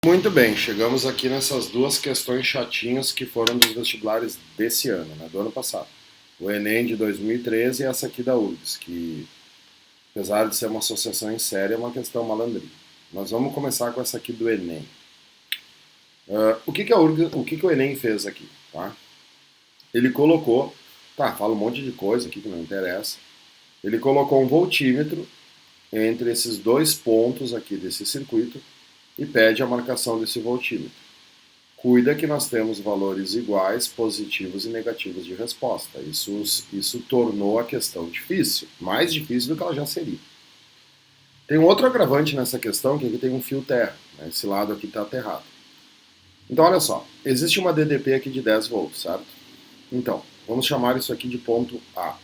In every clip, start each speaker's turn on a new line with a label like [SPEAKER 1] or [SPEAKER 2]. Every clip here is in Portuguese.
[SPEAKER 1] Muito bem, chegamos aqui nessas duas questões chatinhas que foram dos vestibulares desse ano, né, do ano passado. O Enem de 2013 e essa aqui da URGS, que apesar de ser uma associação em série, é uma questão malandrinha. Mas vamos começar com essa aqui do Enem. O que o Enem fez aqui? Tá? Ele colocou, fala um monte de coisa aqui que não interessa. Ele colocou um voltímetro entre esses dois pontos aqui desse circuito e pede a marcação desse voltímetro. Cuida que nós temos valores iguais, positivos e negativos de resposta. Isso tornou a questão difícil, mais difícil do que ela já seria. Tem um outro agravante nessa questão, que aqui tem um fio terra, né? Esse lado aqui está aterrado. Então, olha só, existe uma DDP aqui de 10 volts, certo? Então, vamos chamar isso aqui de ponto A.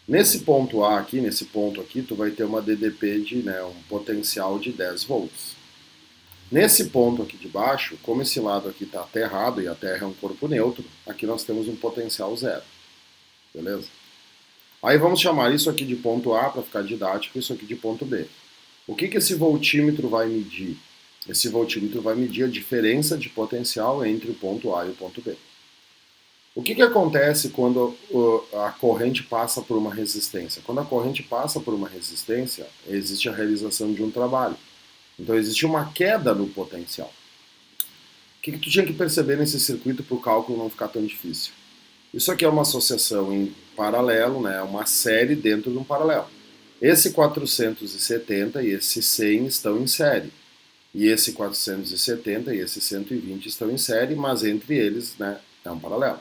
[SPEAKER 1] Nesse ponto A aqui, nesse ponto aqui, tu vai ter uma DDP de, um potencial de 10 volts. Nesse ponto aqui de baixo, como esse lado aqui está aterrado e a Terra é um corpo neutro, aqui nós temos um potencial zero. Beleza? Aí vamos chamar isso aqui de ponto A para ficar didático, isso aqui de ponto B. O que esse voltímetro vai medir? Esse voltímetro vai medir a diferença de potencial entre o ponto A e o ponto B. O que acontece quando a corrente passa por uma resistência? Quando a corrente passa por uma resistência, existe a realização de um trabalho. Então existe uma queda no potencial. O que tu tinha que perceber nesse circuito para o cálculo não ficar tão difícil? Isso aqui é uma associação em paralelo, né? Uma série dentro de um paralelo. Esse 470 e esse 100 estão em série. E esse 470 e esse 120 estão em série, mas entre eles, né, é um paralelo.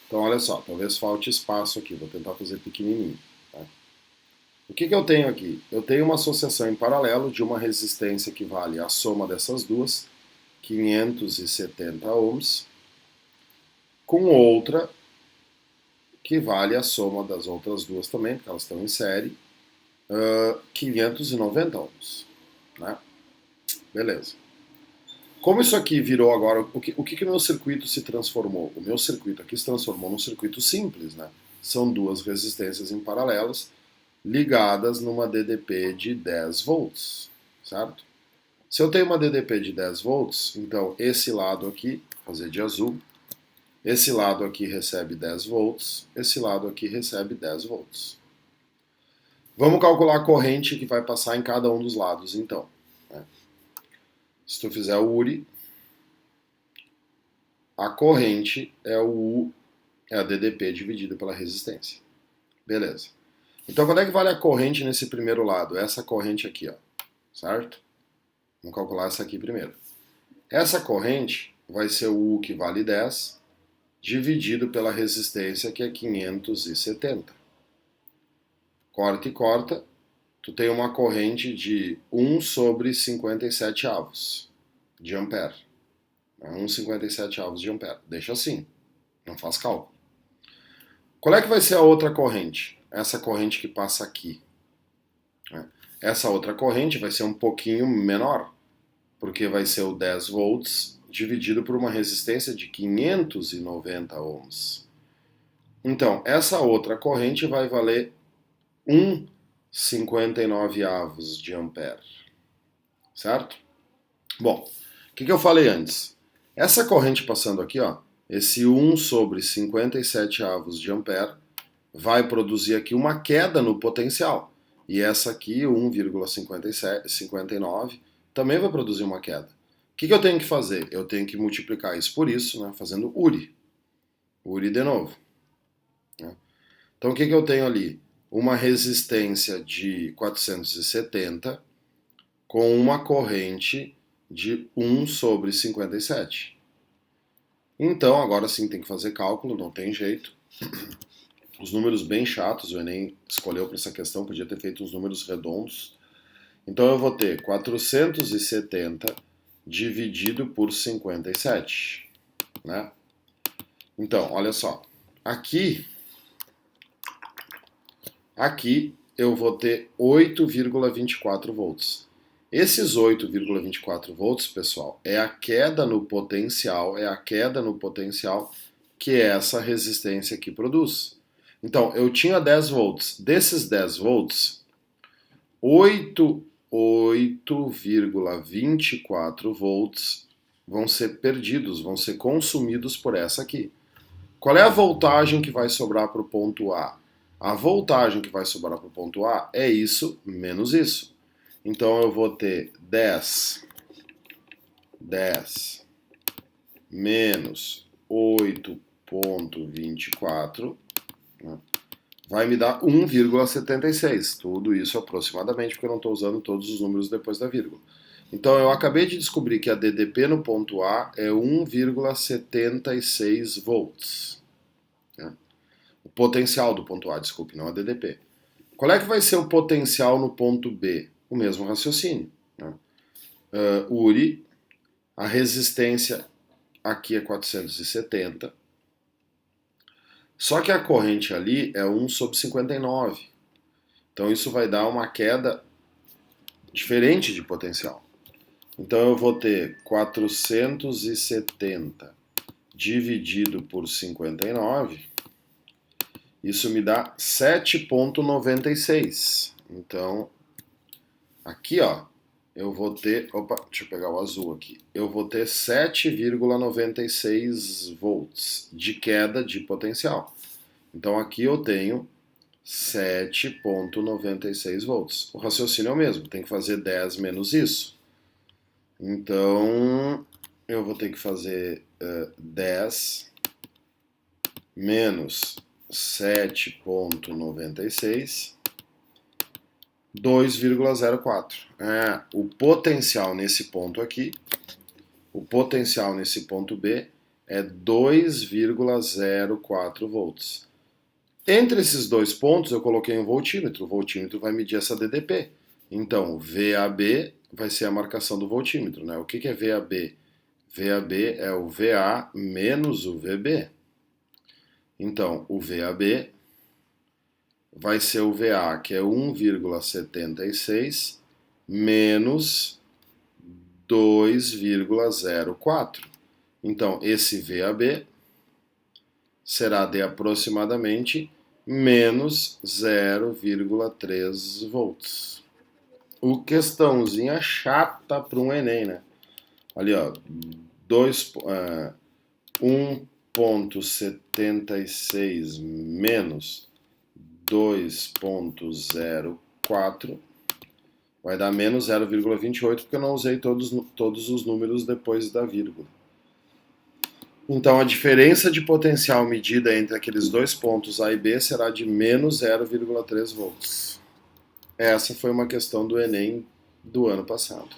[SPEAKER 1] Então olha só, talvez falte espaço aqui, vou tentar fazer pequenininho. Tá? O que eu tenho aqui? Eu tenho uma associação em paralelo de uma resistência que vale a soma dessas duas, 570 ohms, com outra que vale a soma das outras duas também, porque elas estão em série, 590 ohms. Né? Beleza. Como isso aqui virou agora, o que o meu circuito se transformou? O meu circuito aqui se transformou num circuito simples, né? São duas resistências em paralelas ligadas numa DDP de 10 volts, certo? Se eu tenho uma DDP de 10 volts, então esse lado aqui, vou fazer de azul, esse lado aqui recebe 10 volts, esse lado aqui recebe 10 volts. Vamos calcular a corrente que vai passar em cada um dos lados, então. Né? Se tu fizer o URI, a corrente é o U, é a DDP dividida pela resistência. Beleza. Então, quando é que vale a corrente nesse primeiro lado? Essa corrente aqui, ó. Certo? Vamos calcular essa aqui primeiro. Essa corrente vai ser o U, que vale 10, dividido pela resistência, que é 570. Corta e corta, tu tem uma corrente de 1 sobre 57 avos de ampere. 1,57 avos de ampere. Deixa assim, não faz cálculo. Qual é que vai ser a outra corrente? Essa corrente que passa aqui. Essa outra corrente vai ser um pouquinho menor, porque vai ser o 10 volts dividido por uma resistência de 590 ohms. Então, essa outra corrente vai valer 1,59 avos de ampere. Certo? Bom, o que eu falei antes? Essa corrente passando aqui, ó, esse 1 sobre 57 avos de ampere, vai produzir aqui uma queda no potencial. E essa aqui, 1,59, também vai produzir uma queda. O que eu tenho que fazer? Eu tenho que multiplicar isso por isso, né, fazendo URI. URI de novo. Né? Então o que eu tenho ali? Uma resistência de 470 com uma corrente de 1 sobre 57. Então, agora sim tem que fazer cálculo, não tem jeito. Os números bem chatos, o Enem escolheu para essa questão, podia ter feito uns números redondos. Então eu vou ter 470 dividido por 57. Né? Então, olha só. Aqui eu vou ter 8,24 volts. Esses 8,24 volts, pessoal, é a queda no potencial, que essa resistência aqui produz. Então, eu tinha 10 volts. Desses 10 volts, 8,24 volts vão ser perdidos, vão ser consumidos por essa aqui. Qual é a voltagem que vai sobrar para o ponto A? A voltagem que vai sobrar para o ponto A é isso menos isso. Então eu vou ter 10 menos 8,24, né? Vai me dar 1,76. Tudo isso aproximadamente, porque eu não estou usando todos os números depois da vírgula. Então eu acabei de descobrir que a DDP no ponto A é 1,76 volts. Né? O potencial do ponto A, desculpe, não a DDP. Qual é que vai ser o potencial no ponto B? O mesmo raciocínio. Né? URI, a resistência aqui é 470. Só que a corrente ali é 1/59. Então isso vai dar uma queda diferente de potencial. Então eu vou ter 470 dividido por 59. Isso me dá 7,96. Então, aqui ó, eu vou ter... Opa, deixa eu pegar o azul aqui. Eu vou ter 7,96 volts de queda de potencial. Então aqui eu tenho 7,96 volts. O raciocínio é o mesmo, tem que fazer 10 menos isso. Então eu vou ter que fazer 10 menos 7,96, 2,04. O potencial nesse ponto aqui, o potencial nesse ponto B é 2,04 volts. Entre esses dois pontos eu coloquei um voltímetro. O voltímetro vai medir essa DDP. Então, VAB vai ser a marcação do voltímetro, né? O que é VAB? VAB é o VA menos o VB. Então, o VAB vai ser o VA, que é 1,76 menos 2,04. Então, esse VAB será de aproximadamente menos 0,3 volts. O questãozinha chata para um Enem, né? Ali, ó, 1,76 menos 2,04 vai dar menos 0,28, porque eu não usei todos os números depois da vírgula. Então a diferença de potencial medida entre aqueles dois pontos A e B será de menos 0,3 volts. Essa foi uma questão do Enem do ano passado.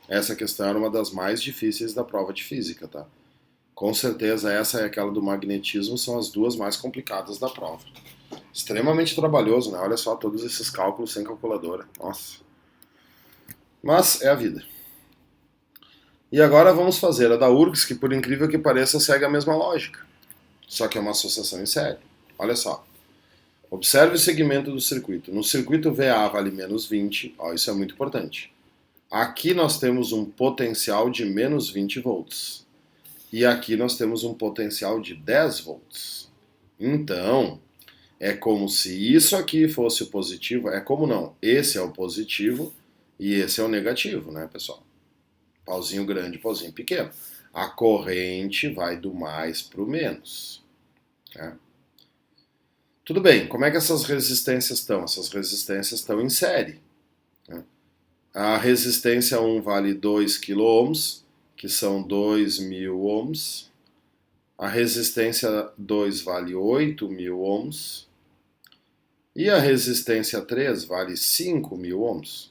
[SPEAKER 1] Essa questão era uma das mais difíceis da prova de física, tá? Com certeza essa e aquela do magnetismo são as duas mais complicadas da prova. Extremamente trabalhoso, né? Olha só todos esses cálculos sem calculadora. Nossa. Mas é a vida. E agora vamos fazer a da URGS, que por incrível que pareça segue a mesma lógica. Só que é uma associação em série. Olha só. Observe o segmento do circuito. No circuito VA vale menos 20. Ó, isso é muito importante. Aqui nós temos um potencial de menos 20 volts. E aqui nós temos um potencial de 10 volts. Então, é como se isso aqui fosse o positivo. É como não. Esse é o positivo e esse é o negativo, né, pessoal? Pauzinho grande, pauzinho pequeno. A corrente vai do mais para o menos. Né? Tudo bem, como é que essas resistências estão? Essas resistências estão em série. Né? A resistência 1 vale 2 kΩ, que são 2.000 ohms. A resistência 2 vale 8.000 ohms. E a resistência 3 vale 5.000 ohms.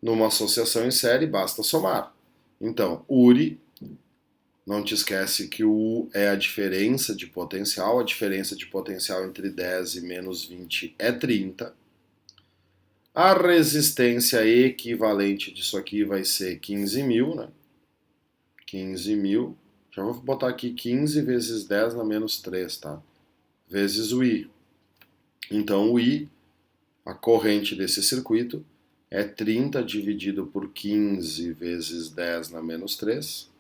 [SPEAKER 1] Numa associação em série, basta somar. Então, URI, não te esquece que o U é a diferença de potencial. A diferença de potencial entre 10 e menos 20 é 30. A resistência equivalente disso aqui vai ser 15.000, né? 15.000. Já vou botar aqui 15 vezes 10 na menos 3, tá? Vezes o I. Então, o I, a corrente desse circuito, é 30 dividido por 15 vezes 10 na menos 3.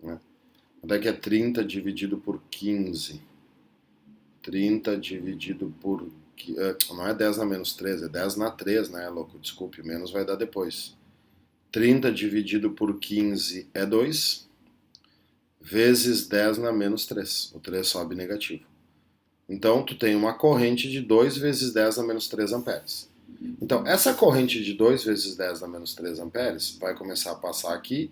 [SPEAKER 1] Né? Quanto é que é 30 dividido por 15? 30 dividido por não é 10 na menos 3, é 10 na 3, né, louco? Desculpe, menos vai dar depois. 30 dividido por 15 é 2, vezes 10 na menos 3. O 3 sobe negativo. Então, tu tem uma corrente de 2 vezes 10 na menos 3 amperes. Então, essa corrente de 2 vezes 10 na menos 3 amperes vai começar a passar aqui,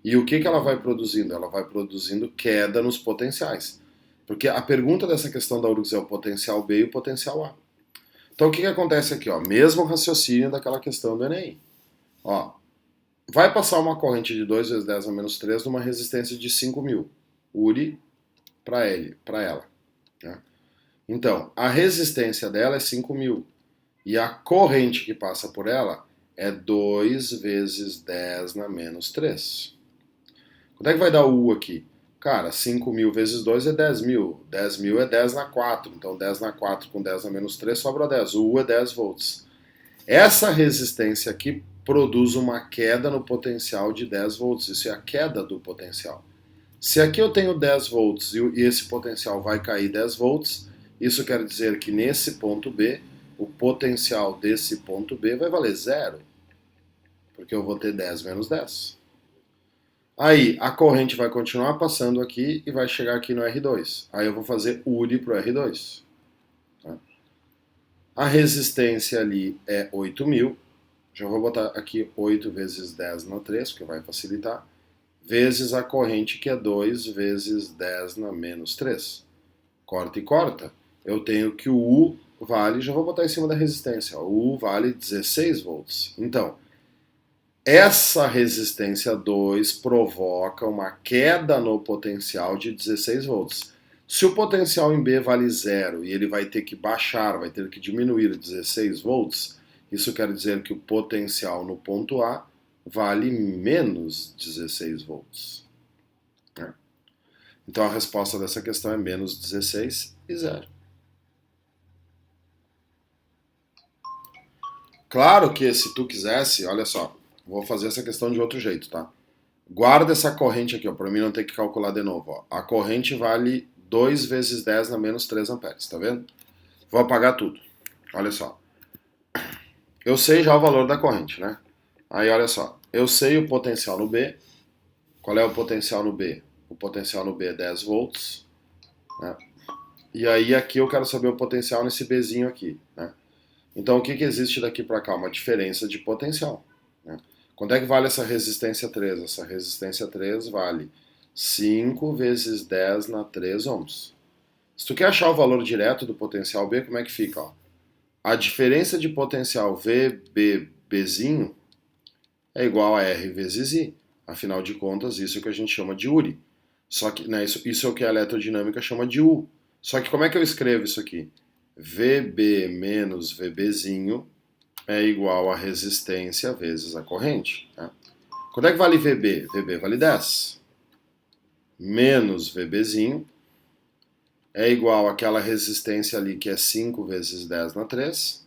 [SPEAKER 1] e o que ela vai produzindo? Ela vai produzindo queda nos potenciais. Porque a pergunta dessa questão da URGS é o potencial B e o potencial A. Então, o que acontece aqui? Ó? Mesmo raciocínio daquela questão do Enem. Ó, vai passar uma corrente de 2 vezes 10 na menos 3 numa resistência de 5.000. URI para ela. Né? Então, a resistência dela é 5.000. E a corrente que passa por ela é 2 vezes 10 na menos 3. Quanto é que vai dar o U aqui? Cara, 5.000 vezes 2 é 10.000. 10.000 é 10 na 4. Então 10 na 4 com 10 na menos 3 sobra 10. O U é 10 volts. Essa resistência aqui produz uma queda no potencial de 10 volts. Isso é a queda do potencial. Se aqui eu tenho 10 volts e esse potencial vai cair 10 volts, isso quer dizer que nesse ponto B, o potencial desse ponto B vai valer zero, porque eu vou ter 10 menos 10. Aí a corrente vai continuar passando aqui e vai chegar aqui no R2. Aí eu vou fazer URI para o R2. Tá? A resistência ali é 8.000. Já vou botar aqui 8 vezes 10 na 3, porque vai facilitar. Vezes a corrente, que é 2 vezes 10 na menos 3. Corta e corta. Eu tenho que o U vale, já vou botar em cima da resistência, o U vale 16 volts. Então, essa resistência 2 provoca uma queda no potencial de 16 volts. Se o potencial em B vale zero e ele vai ter que baixar, vai ter que diminuir 16 volts, isso quer dizer que o potencial no ponto A vale menos 16 volts. Né? Então a resposta dessa questão é menos 16 e zero. Claro que se tu quisesse, olha só, vou fazer essa questão de outro jeito, tá? Guarda essa corrente aqui, ó, para mim não ter que calcular de novo. Ó. A corrente vale 2 vezes 10 na menos 3 amperes, tá vendo? Vou apagar tudo. Olha só. Eu sei já o valor da corrente, né? Aí olha só, eu sei o potencial no B. Qual é o potencial no B? O potencial no B é 10 volts. Né? E aí aqui eu quero saber o potencial nesse Bzinho aqui, né? Então o que existe daqui para cá? Uma diferença de potencial. Né? Quanto é que vale essa resistência 3? Essa resistência 3 vale 5 vezes 10 na 3 ohms. Se tu quer achar o valor direto do potencial B, como é que fica? Ó? A diferença de potencial VBBzinho é igual a R vezes I. Afinal de contas, isso é o que a gente chama de URI. Só que, né, isso é o que a elerodinâmica chama de U. Só que como é que eu escrevo isso aqui? VB menos VBzinho é igual a resistência vezes a corrente. Tá? Quanto é que vale VB? VB vale 10. Menos VBzinho é igual àquela resistência ali que é 5 vezes 10 na 3.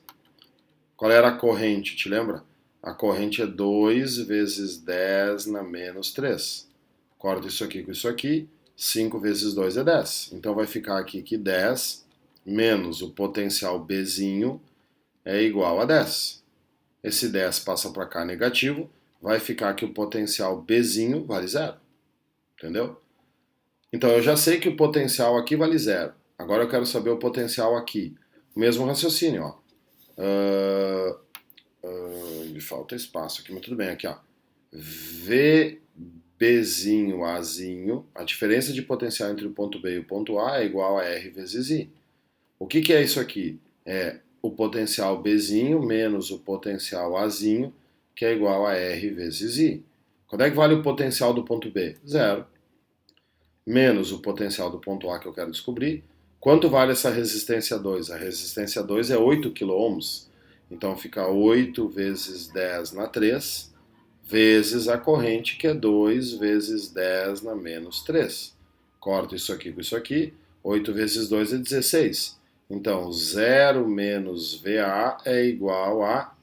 [SPEAKER 1] Qual era a corrente, te lembra? A corrente é 2 vezes 10 na menos 3. Corta isso aqui com isso aqui. 5 vezes 2 é 10. Então vai ficar aqui que 10 menos o potencial Bzinho é igual a 10. Esse 10 passa para cá negativo, vai ficar que o potencial Bzinho vale zero. Entendeu? Então eu já sei que o potencial aqui vale zero. Agora eu quero saber o potencial aqui. O mesmo raciocínio, ó. Me falta espaço aqui, mas tudo bem, aqui, ó. VBzinho, Azinho, a diferença de potencial entre o ponto B e o ponto A é igual a R vezes I. O que é isso aqui? É o potencial Bzinho menos o potencial Azinho, que é igual a R vezes I. Quanto é que vale o potencial do ponto B? Zero. Menos o potencial do ponto A que eu quero descobrir. Quanto vale essa resistência 2? A resistência 2 é 8 kΩ. Então fica 8 vezes 10 na 3, vezes a corrente, que é 2 vezes 10 na menos 3. Corto isso aqui com isso aqui. 8 vezes 2 é 16. Então 0 menos VA é igual a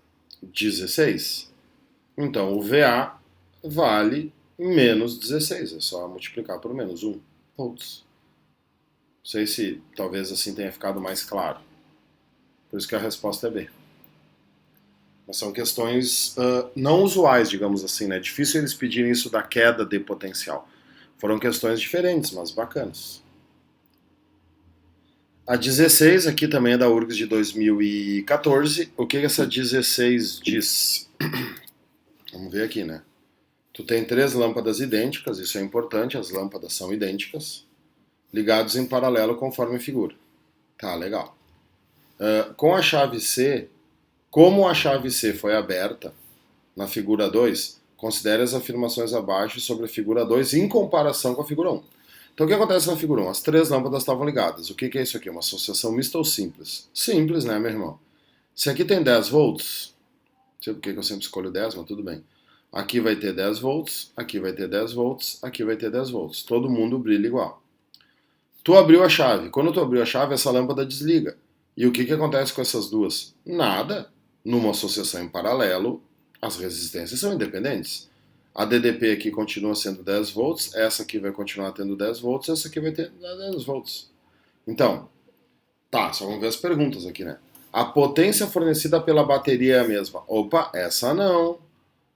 [SPEAKER 1] 16. Então o VA vale menos 16. É só multiplicar por menos 1 volts. Não sei se talvez assim tenha ficado mais claro. Por isso que a resposta é B. Mas são questões não usuais, digamos assim, né? É difícil eles pedirem isso da queda de potencial. Foram questões diferentes, mas bacanas. A 16 aqui também é da URGS de 2014. O que essa 16 diz? Vamos ver aqui, né? Tu tem 3 lâmpadas idênticas, isso é importante, as lâmpadas são idênticas, ligados em paralelo conforme figura. Tá, legal. Com a chave C, como a chave C foi aberta na figura 2, considere as afirmações abaixo sobre a figura 2 em comparação com a figura 1. Então o que acontece na figura 1? As 3 lâmpadas estavam ligadas. O que é isso aqui? Uma associação mista ou simples? Simples, né, meu irmão? Se aqui tem 10 volts, não sei por que eu sempre escolho 10, mas tudo bem. Aqui vai ter 10 volts, aqui vai ter 10 volts, aqui vai ter 10 volts. Todo mundo brilha igual. Tu abriu a chave. Quando tu abriu a chave, essa lâmpada desliga. E o que acontece com essas duas? Nada. Numa associação em paralelo, as resistências são independentes. A DDP aqui continua sendo 10 volts, essa aqui vai continuar tendo 10 volts, essa aqui vai ter 10 volts. Então, tá, só vamos ver as perguntas aqui, né? A potência fornecida pela bateria é a mesma. Opa, essa não.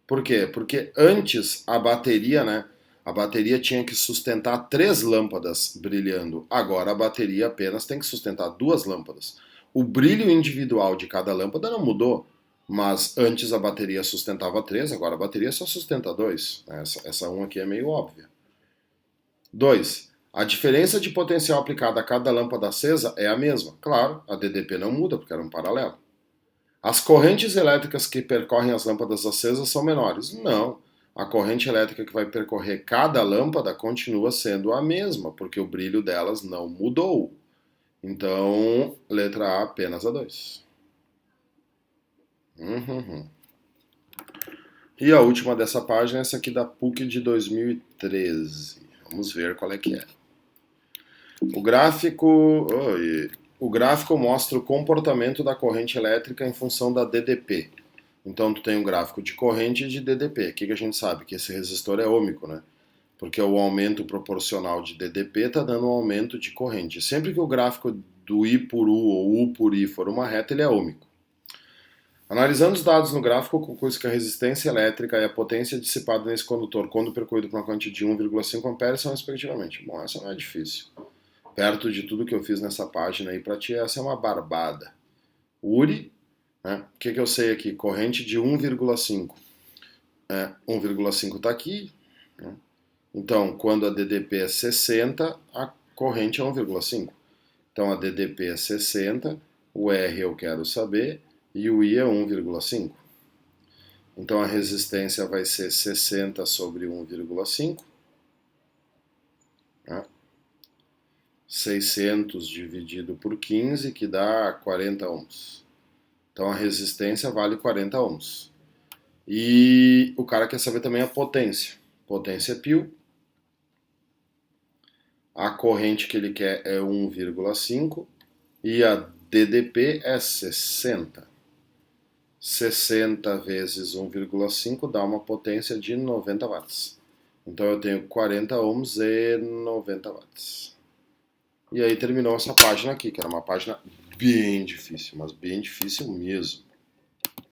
[SPEAKER 1] Por quê? Porque antes a bateria, né? A bateria tinha que sustentar 3 lâmpadas brilhando. Agora a bateria apenas tem que sustentar 2 lâmpadas. O brilho individual de cada lâmpada não mudou, mas antes a bateria sustentava 3, agora a bateria só sustenta 2. Essa 1 aqui é meio óbvia. 2. A diferença de potencial aplicada a cada lâmpada acesa é a mesma. Claro, a DDP não muda porque era um paralelo. As correntes elétricas que percorrem as lâmpadas acesas são menores. Não. A corrente elétrica que vai percorrer cada lâmpada continua sendo a mesma, porque o brilho delas não mudou. Então, letra A, apenas a 2. E a última dessa página é essa aqui da PUC de 2013. Vamos ver qual é que é. O gráfico mostra o comportamento da corrente elétrica em função da DDP. Então tu tem um gráfico de corrente e de DDP. O que a gente sabe? Que esse resistor é ôhmico, né? Porque o aumento proporcional de DDP está dando um aumento de corrente. Sempre que o gráfico do I por U ou U por I for uma reta, ele é ôhmico. Analisando os dados no gráfico, conclui-se que a resistência elétrica e a potência dissipada nesse condutor, quando percorrido por uma corrente de 1,5 A, são respectivamente. Bom, essa não é difícil. Perto de tudo que eu fiz nessa página aí, para ti, essa é uma barbada. URI, né? O que eu sei aqui? Corrente de 1,5. 1,5 está aqui. Né? Então, quando a DDP é 60, a corrente é 1,5. Então, a DDP é 60, o R eu quero saber, e o I é 1,5. Então, a resistência vai ser 60 sobre 1,5. 600 dividido por 15, que dá 40 ohms. Então a resistência vale 40 ohms. E o cara quer saber também a potência. Potência é π. A corrente que ele quer é 1,5 e a DDP é 60. 60 vezes 1,5 dá uma potência de 90 watts. Então eu tenho 40 ohms e 90 watts. E aí terminou essa página aqui, que era uma página bem difícil, mas bem difícil mesmo.